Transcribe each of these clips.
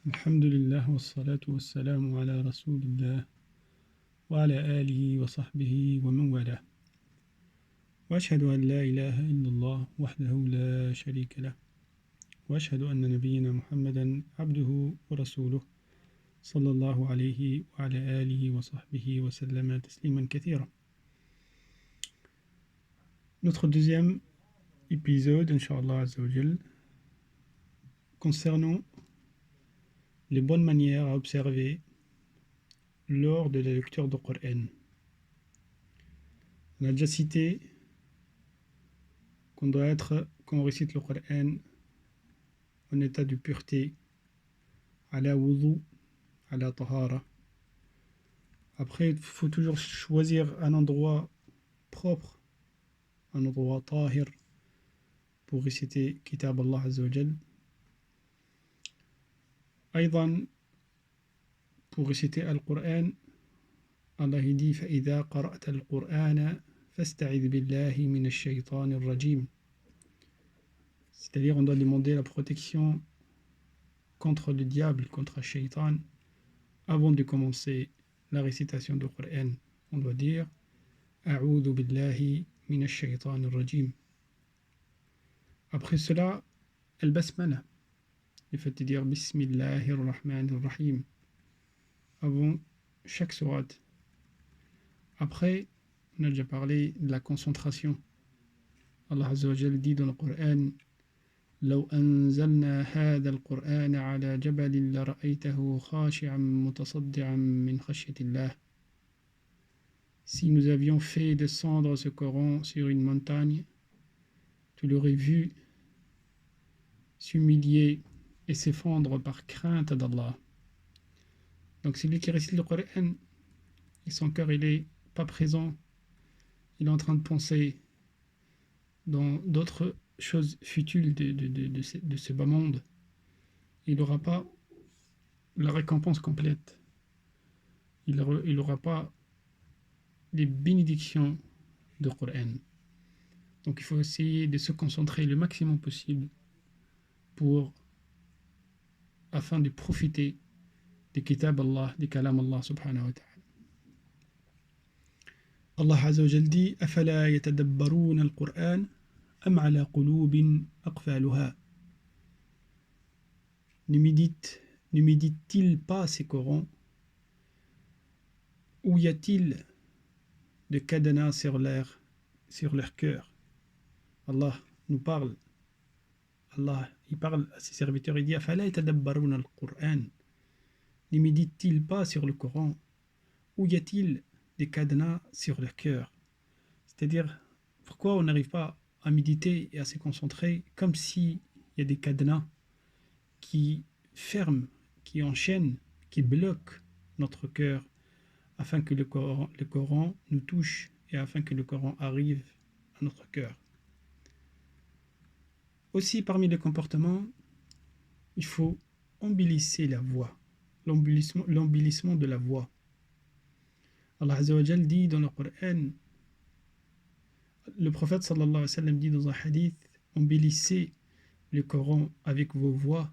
الحمد لله والصلاة والسلام على رسول الله وعلى آله وصحبه ومن والاه وأشهد أن لا إله إلا الله وحده لا شريك له وأشهد أن نبينا محمدا عبده ورسوله صلى الله عليه وعلى آله وصحبه وسلم تسليما كثيرا. Notre deuxième épisode, Inch'Allah Azzawajal, concernant les bonnes manières à observer lors de la lecture du Coran. On a déjà cité qu'on quand on récite le Coran en état de pureté, ala wudu, ala tahara. Après, il faut toujours choisir un endroit propre, un endroit tahir, pour réciter Kitab Allah Azza wa Jal. أيضا, pour réciter Al-Qur'an, Allah dit فَإِذَا قَرَأْتَ الْقُرْآنَ فَاسْتَعِذْ بِاللَّهِ مِنَ الشَّيْطَانِ الرَّجِيمِ. C'est-à-dire, on doit demander la protection contre le diable, contre le shaitan, avant de commencer la récitation du Coran. On doit dire أعوذ بالله من الشيطان الرجيم. Après cela, al-basmala, le fait de dire Bismillahir Rahmanir Rahim avant chaque sourate. Après, on a déjà parlé de la concentration. Allah Azza wa Jalla dit dans le Coran لو أنزلنا هذا القرآن على جبل لرأيته خاشعا متصدعا من خشية الله. Si nous avions fait descendre ce Coran sur une montagne, tu l'aurais vu s'humilier et s'effondre par crainte d'Allah. Donc celui qui récite le Coran et son cœur il est pas présent, il est en train de penser dans d'autres choses futiles de ce bas monde, il n'aura pas la récompense complète, il n'aura pas les bénédictions du Coran. Donc il faut essayer de se concentrer le maximum possible afin de profiter de Kitab Allah, de Kalam Allah subhanahu wa ta'ala. Allah Azza wa Jal dit أفلا يتدبرون القرآن أم على قلوب أقفالها. Ne médite-t-il pas ces Corans, ou y a-t-il de cadenas sur leur cœur? Allah nous parle. Allah, il parle à ses serviteurs, il dit أفلا يتدبرون القرآن. Ne médite-t-il pas sur le Coran, ou y a-t-il des cadenas sur leur cœur? C'est-à-dire, pourquoi on n'arrive pas à méditer et à se concentrer comme s'il y a des cadenas qui ferment, qui enchaînent, qui bloquent notre cœur afin que le Coran nous touche et afin que le Coran arrive à notre cœur. Aussi, parmi les comportements, il faut embellisser la voix, l'embellissement de la voix. Allah Azza wa Jal dit dans le Coran, le prophète sallallahu alayhi wa sallam dit dans un hadith, embellissez le Coran avec vos voix.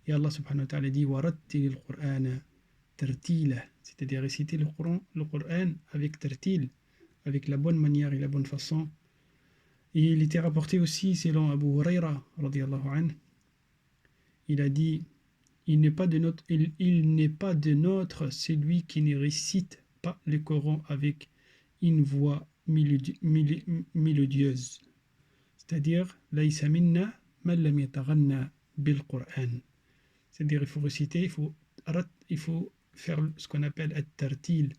Et Allah subhanahu wa ta'ala dit وَرَتِّلِ الْقُرْآنَ تَرْتِيلًا, c'est-à-dire réciter le Coran avec tartil, avec la bonne manière et la bonne façon. Et il était rapporté aussi selon Abu Huraira radiyallahu anhu, il a dit il n'est pas de notre celui qui ne récite pas le Coran avec une voix mélodieuse, c'est-à-dire laysa minna man lam yataghanna bil Qur'an. C'est-à-dire il faut réciter, il faut faire ce qu'on appelle at-tartil,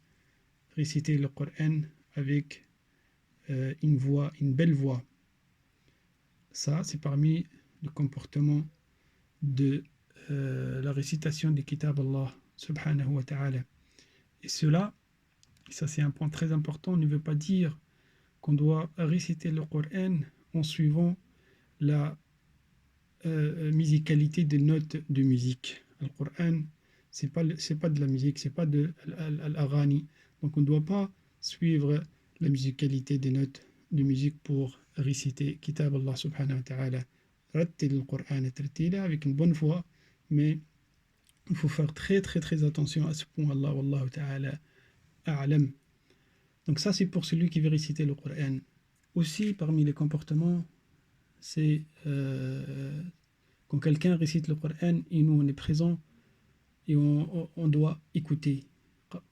réciter le Coran avec une belle voix. Ça, c'est parmi le comportement de la récitation du Kitab Allah subhanahu wa ta'ala. Et ça c'est un point très important, ne veut pas dire qu'on doit réciter le Coran en suivant la musicalité de notes de musique. Le Coran, c'est pas de la musique, c'est pas de l'agani. Donc on ne doit pas suivre la musicalité des notes de musique pour réciter Kitab Allah subhanahu wa ta'ala. Rattil al-Qur'an tartila, avec une bonne voix, mais Il faut faire très très très attention à ce point. Allah wallahu ta'ala a'lam. Donc ça c'est pour celui qui veut réciter le Coran. Aussi parmi les comportements, c'est quand quelqu'un récite le Coran et nous on est présent et on doit écouter.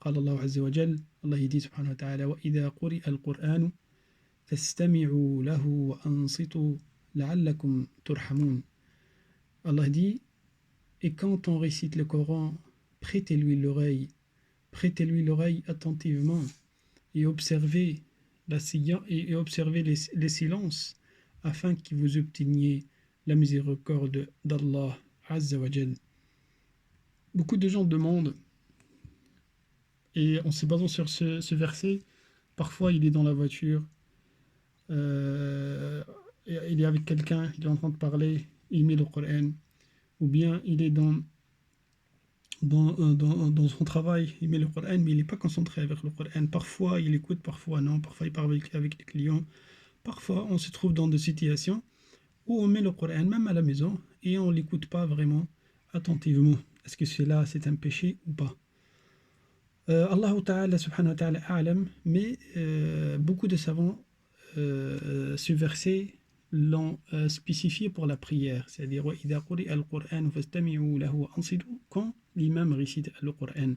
قال الله عز وجل, Allah dit subhanahu wa ta'ala, وَإِذَا قُرِئَ الْقُرْآنُ فَاسْتَمِعُوا لَهُ وَأَنصِتُوا لَعَلَّكُمْ تُرْحَمُونَ. Allah dit, et quand on récite le Coran, prêtez-lui l'oreille attentivement et observez, observez les silences afin que vous obteniez la miséricorde d'Allah Azza wa Jal. Beaucoup de gens demandent, et en se basant sur ce verset, parfois il est dans la voiture, il est avec quelqu'un, il est en train de parler, il met le Coran, ou bien il est dans son travail, il met le Coran, mais il n'est pas concentré avec le Coran. Parfois il écoute, parfois non, parfois il parle avec les clients. Parfois on se trouve dans des situations où on met le Coran, même à la maison, et on ne l'écoute pas vraiment attentivement. Est-ce que cela c'est un péché ou pas? Allah Ta'ala subhanahu wa ta'ala a'lam, mais beaucoup de savants ce verset l'ont spécifié pour la prière, c'est-à-dire وَإِذَا قُرِئَ الْقُرْآنُ فَاسْتَمِعُوا لَهُ وَأَنصِتُوا, quand l'imam récite le Coran.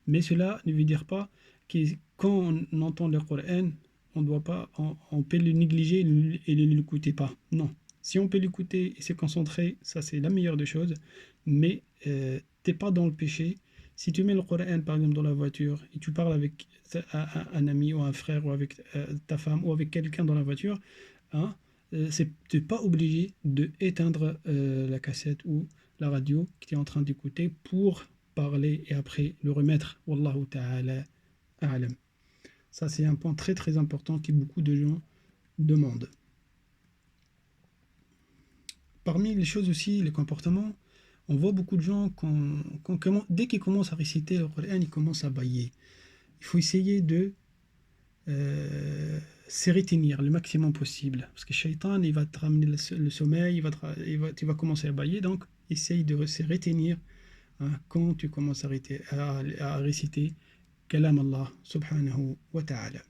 Mais cela ne veut dire pas que quand on entend le Coran, on doit pas, on peut le négliger et ne l'écouter pas. Non. Si on peut l'écouter et se concentrer, ça c'est la meilleure des choses, mais t'es pas dans le péché. Si tu mets le Coran par exemple dans la voiture et tu parles avec un ami ou un frère ou avec ta femme ou avec quelqu'un dans la voiture, hein, tu n'es pas obligé d'éteindre la cassette ou la radio que tu es en train d'écouter pour parler et après le remettre. Wallahu ta'ala a'lam. Ça c'est un point très très important que beaucoup de gens demandent. Parmi les choses aussi, les comportements, on voit beaucoup de gens, dès qu'ils commencent à réciter le Coran, ils commencent à bâiller. Il faut essayer de se retenir le maximum possible. Parce que Shaitan, il va te ramener le sommeil, tu vas commencer à bâiller. Donc, essaye de se retenir quand tu commences à réciter Kalam Allah subhanahu wa ta'ala.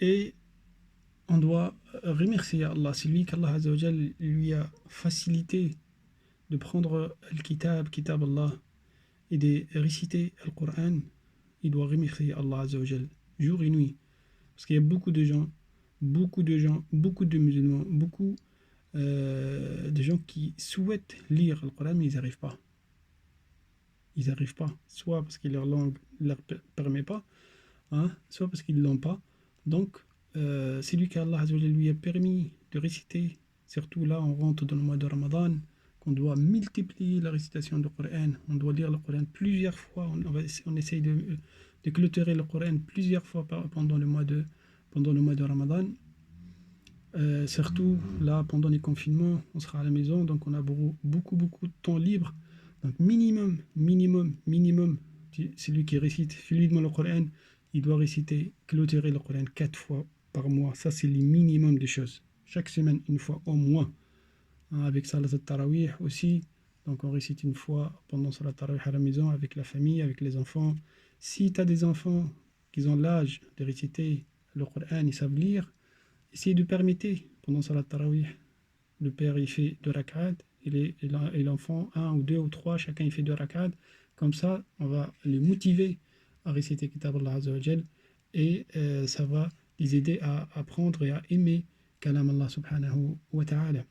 Et on doit remercier Allah. C'est lui qu'Allah Azza wa Jal lui a facilité de prendre le kitab Allah, et de réciter le Coran. Il doit remercier Allah Azza wa Jal jour et nuit. Parce qu'il y a beaucoup de musulmans, beaucoup de gens qui souhaitent lire le Coran, mais ils n'arrivent pas. Ils n'arrivent pas. Soit parce que leur langue ne leur permet pas, soit parce qu'ils ne l'ont pas. Donc, c'est lui qu'Allah Azza wa Jal lui a permis de réciter. Surtout là, on rentre dans le mois de Ramadan, qu'on doit multiplier la récitation du Coran. On doit lire le Coran plusieurs fois. On essaye de clôturer le Coran plusieurs fois pendant le mois de Ramadan. Surtout là, pendant les confinements, on sera à la maison, donc on a beaucoup de temps libre. Donc minimum, celui qui récite fluidement le Coran, il doit clôturer le Coran 4 fois par mois. Ça, c'est le minimum des choses. Chaque semaine, une fois au moins. Avec Salat al-Tarawih aussi. Donc on récite une fois pendant Salat al-Tarawih à la maison, avec la famille, avec les enfants. Si tu as des enfants qui ont l'âge de réciter le Coran, ils savent lire, essayez de permettre pendant Salat al-Tarawih. Le père il fait 2 rak'at et l'enfant 1 ou 2 ou 3, chacun il fait 2 rak'at. Comme ça, on va les motiver à réciter Kitab Allah Azza wa Jal, et ça va les aider à apprendre et à aimer Kalam Allah subhanahu wa ta'ala.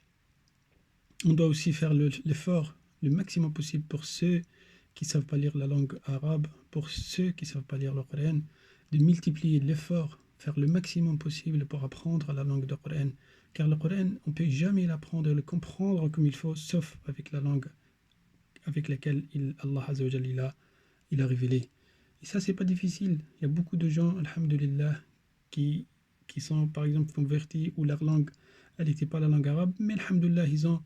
On doit aussi faire l'effort le maximum possible pour ceux qui ne savent pas lire la langue arabe, pour ceux qui ne savent pas lire le Coran, de multiplier l'effort, faire le maximum possible pour apprendre la langue du Coran. Car le Coran, on ne peut jamais l'apprendre et le comprendre comme il faut, sauf avec la langue avec laquelle Allah Azza wa Jalla il a révélé. Et ça, c'est pas difficile. Il y a beaucoup de gens, alhamdulillah, qui sont par exemple convertis où leur langue, elle n'était pas la langue arabe, mais alhamdulillah, ils ont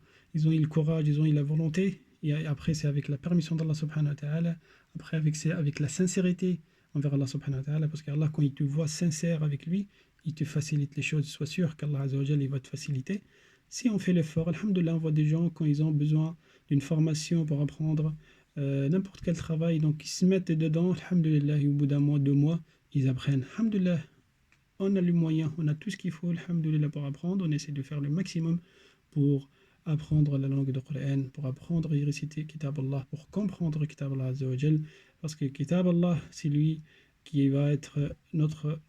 eu le courage, ils ont eu la volonté. Et après, c'est avec la permission d'Allah subhanahu wa ta'ala. Après, avec la sincérité envers Allah subhanahu wa ta'ala. Parce qu'Allah, quand il te voit sincère avec lui, il te facilite les choses. Sois sûr qu'Allah Azza wa Jalla, il va te faciliter. Si on fait l'effort, alhamdoulilah, on voit des gens quand ils ont besoin d'une formation pour apprendre n'importe quel travail, donc ils se mettent dedans, alhamdoulilah, et au bout d'un mois, 2 mois, ils apprennent. Alhamdoulilah, on a les moyens, on a tout ce qu'il faut, alhamdoulilah, pour apprendre. On essaie de faire le maximum pour apprendre la langue du Coran, pour apprendre et réciter Kitab Allah, pour comprendre Kitab Allah Azza wa Jal. Parce que Kitab Allah, c'est lui qui va être notre.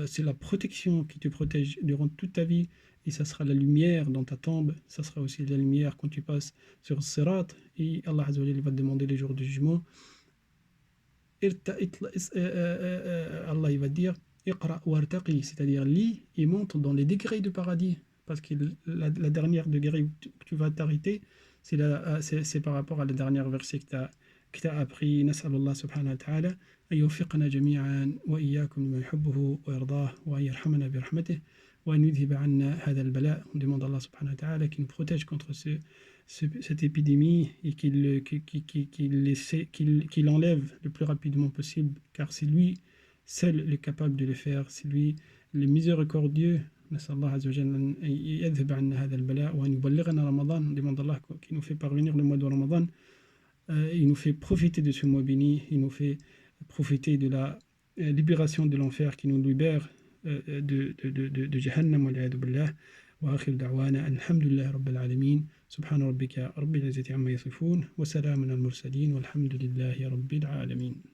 C'est la protection qui te protège durant toute ta vie. Et ça sera la lumière dans ta tombe. Ça sera aussi la lumière quand tu passes sur Sirat. Et Allah Azza wa Jal va te demander les jours du jugement. Allah il va dire Iqra wartaqi, c'est-à-dire lis et monte dans les degrés du paradis. Parce que la dernière degré où tu vas t'arrêter, c'est par rapport à la dernière verset que tu as appris. نسأل الله سبحانه وتعالى أن يوفقنا جميعا وإياكم لما يحبه ويرضاه وأن يرحمنا برحمته وأن يذهب عنا هذا البلاء. On demande à Allah subhanahu wa ta'ala qui nous protège contre cette épidémie et qu'il enlève le plus rapidement possible, car c'est lui seul le capable de le faire, c'est lui le miséricordieux. نسأل الله عز وجل أن يذهب عنا هذا البلاء وأن يبلغنا رمضان. On demande à Allah qui nous fait parvenir le mois de Ramadan. Il nous fait profiter de ce mois béni, il nous fait profiter de la libération de l'enfer qui nous libère de Jahannam والعياذ بالله. وآخر دعوانا الحمد لله رب العالمين سبحان ربك رب العزة عما يصفون وسلام على المرسلين والحمد لله رب العالمين.